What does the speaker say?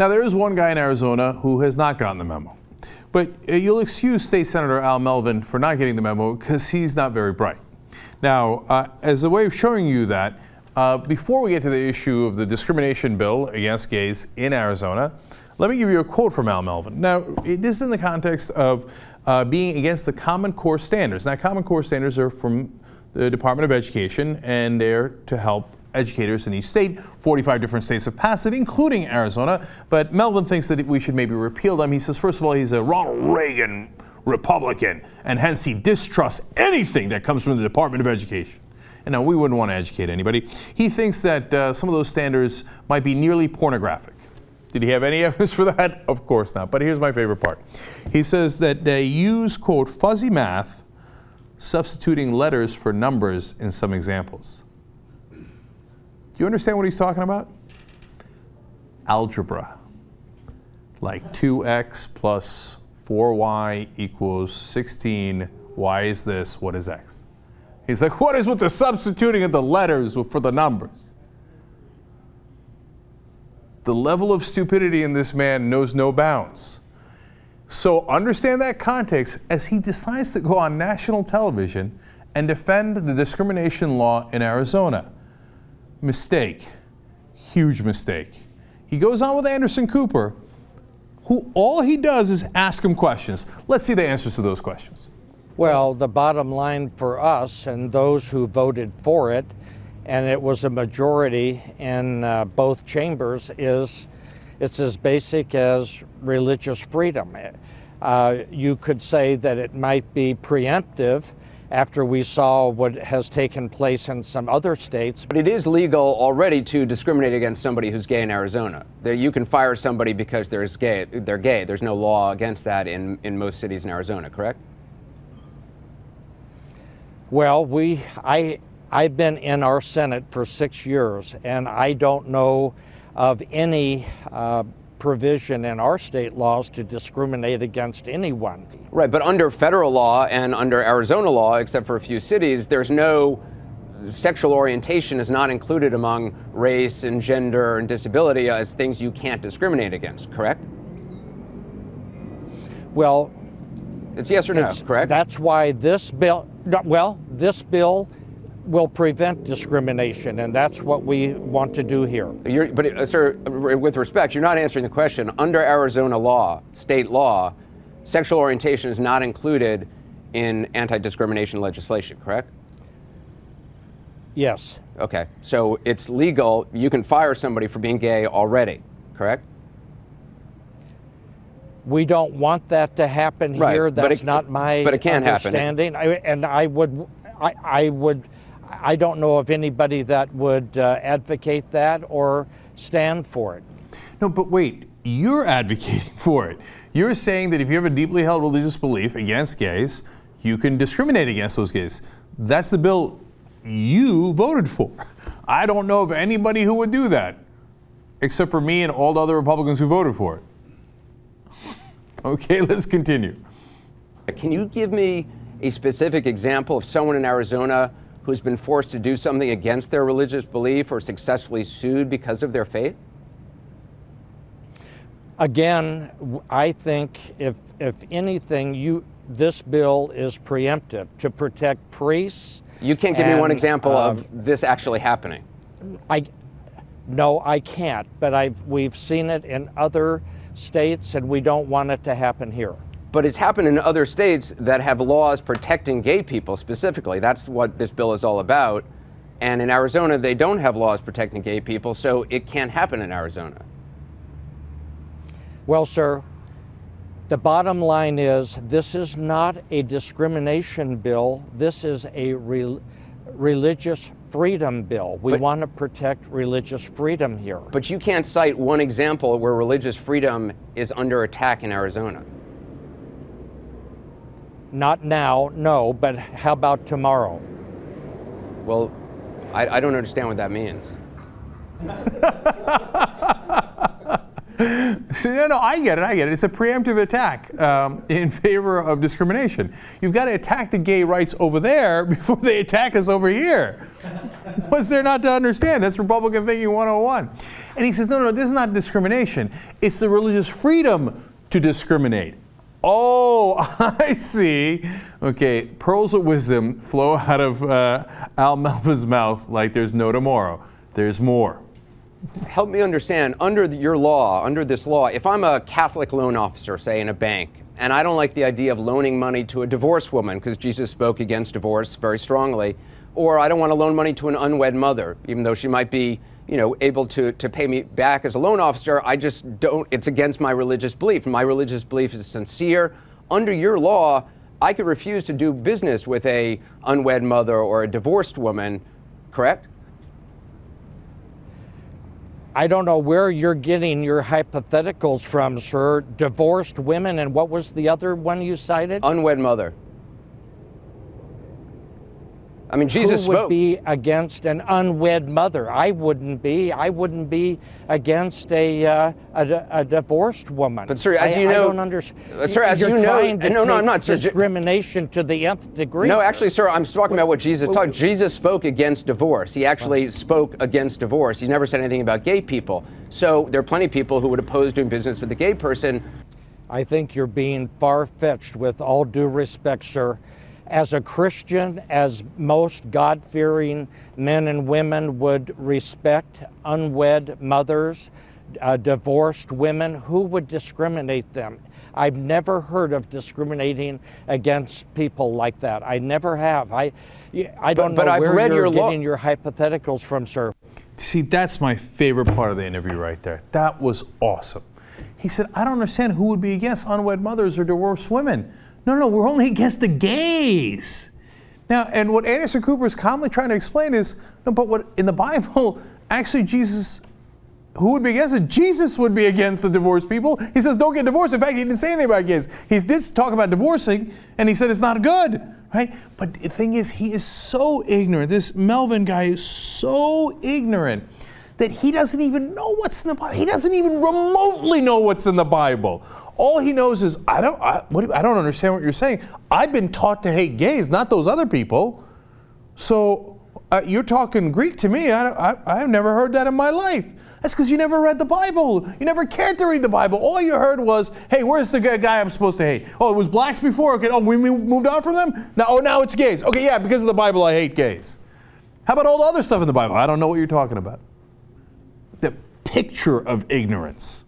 Now, there is one guy in Arizona who has not gotten the memo. But you'll excuse State Senator Al Melvin for not getting the memo because he's not very bright. Now, as a way of showing you that, before we get to the issue of the discrimination bill against gays in Arizona, let me give you a quote from Al Melvin. Now, this is in the context of being against the Common Core standards. Now, Common Core standards are from the Department of Education, and they're to help educators in each state. 45 different states have passed it, including Arizona. But Melvin thinks that we should maybe repeal them. He says, first of all, he's a Ronald Reagan Republican, and hence he distrusts anything that comes from the Department of Education. And now we wouldn't want to educate anybody. He thinks that some of those standards might be nearly pornographic. Did he have any evidence for that? Of course not. But here's my favorite part. He says that they use, quote, fuzzy math, substituting letters for numbers in some examples. Do you understand what he's talking about? Algebra. Like 2x plus 4y equals 16. Y is this. What is x? He's like, what is with the substituting of the letters for the numbers? The level of stupidity in this man knows no bounds. So understand that context as he decides to go on national television and defend the discrimination law in Arizona. Mistake. Huge mistake. He goes on with Anderson Cooper, who all he does is ask him questions. Let's see the answers to those questions. Well, the bottom line for us and those who voted for it, and it was a majority in both chambers, is it's as basic as religious freedom. You could say that it might be preemptive after we saw what has taken place in some other states. But it is legal already to discriminate against somebody who's gay in Arizona. You can fire somebody because they're gay. There's no law against that in most cities in Arizona, correct? Well, I've been in our Senate for 6 years, and I don't know of any provision in our state laws to discriminate against anyone. Right, but under federal law and under Arizona law, except for a few cities, there's no sexual orientation is not included among race and gender and disability as things you can't discriminate against, correct? Well, it's yes or no, correct? That's why this bill will prevent discrimination, and that's what we want to do here. Sir, with respect, you're not answering the question. Under Arizona law, state law, sexual orientation is not included in anti-discrimination legislation, correct? Yes. Okay, so it's legal. You can fire somebody for being gay already, correct? We don't want that to happen here. Right, That's not my but it can understanding. I don't know of anybody that would advocate that or stand for it. No, but wait, you're advocating for it. You're saying that if you have a deeply held religious belief against gays, you can discriminate against those gays. That's the bill you voted for. I don't know of anybody who would do that, except for me and all the other Republicans who voted for it. Okay, let's continue. Can you give me a specific example of someone in Arizona who's been forced to do something against their religious belief or successfully sued because of their faith? Again, I think if anything, this bill is preemptive to protect priests. You can't give me one example of this actually happening. No, I can't, but we've seen it in other states, and we don't want it to happen here. But it's happened in other states that have laws protecting gay people specifically. That's what this bill is all about. And in Arizona, they don't have laws protecting gay people, so it can't happen in Arizona. Well, sir, the bottom line is this is not a discrimination bill. This is a religious freedom bill. We want to protect religious freedom here. But you can't cite one example where religious freedom is under attack in Arizona. Not now, no, but how about tomorrow? Well, I don't understand what that means. So, no, I get it. It's a preemptive attack in favor of discrimination. You've got to attack the gay rights over there before they attack us over here. What's there not to understand? That's Republican thinking 101. And he says, no, this is not discrimination. It's the religious freedom to discriminate. Oh, I see. Okay, pearls of wisdom flow out of Al Melvin's mouth like there's no tomorrow. There's more. Help me understand, under your law, under this law, if I'm a Catholic loan officer, say in a bank, and I don't like the idea of loaning money to a divorced woman, because Jesus spoke against divorce very strongly, or I don't want to loan money to an unwed mother, even though she might be, able to pay me back as a loan officer, I just don't, it's against my religious belief. My religious belief is sincere. Under your law, I could refuse to do business with a unwed mother or a divorced woman, correct? I don't know where you're getting your hypotheticals from, sir. Divorced women, and what was the other one you cited? Unwed mother. I mean, Jesus Who would spoke. be against an unwed mother? I wouldn't be. I wouldn't be against a divorced woman. But sir, as you know, I don't understand. Sir, as You're you know, trying to no, I'm take not. Sir, discrimination to the nth degree. no, actually, sir, I'm talking about what Jesus taught. Jesus spoke against divorce. He actually spoke against divorce. He never said anything about gay people. So there are plenty of people who would oppose doing business with a gay person. I think you're being far-fetched, with all due respect, sir. As a Christian, as most God-fearing men and women would respect unwed mothers, divorced women, who would discriminate them? I've never heard of discriminating against people like that. I never have. I don't know I've where read you're your law. getting your hypotheticals from, sir. See, that's my favorite part of the interview right there. That was awesome. He said, I don't understand who would be against unwed mothers or divorced women. No, we're only against the gays. Now, and what Anderson Cooper is calmly trying to explain is, no, but what in the Bible, actually Jesus, who would be against it? Jesus would be against the divorced people. He says, don't get divorced. In fact, he didn't say anything about gays. He did talk about divorcing, and he said it's not good, right? But the thing is, he is so ignorant. This Melvin guy is so ignorant that he doesn't even know what's in the Bible. He doesn't even remotely know what's in the Bible. All he knows is, I don't understand what you're saying. I've been taught to hate gays, not those other people. So you're talking Greek to me. I've never heard that in my life. That's because you never read the Bible. You never cared to read the Bible. All you heard was, hey, where's the guy I'm supposed to hate? Oh, it was blacks before? Okay, oh, we moved on from them? Now it's gays. Okay, yeah, because of the Bible, I hate gays. How about all the other stuff in the Bible? I don't know what you're talking about. The picture of ignorance.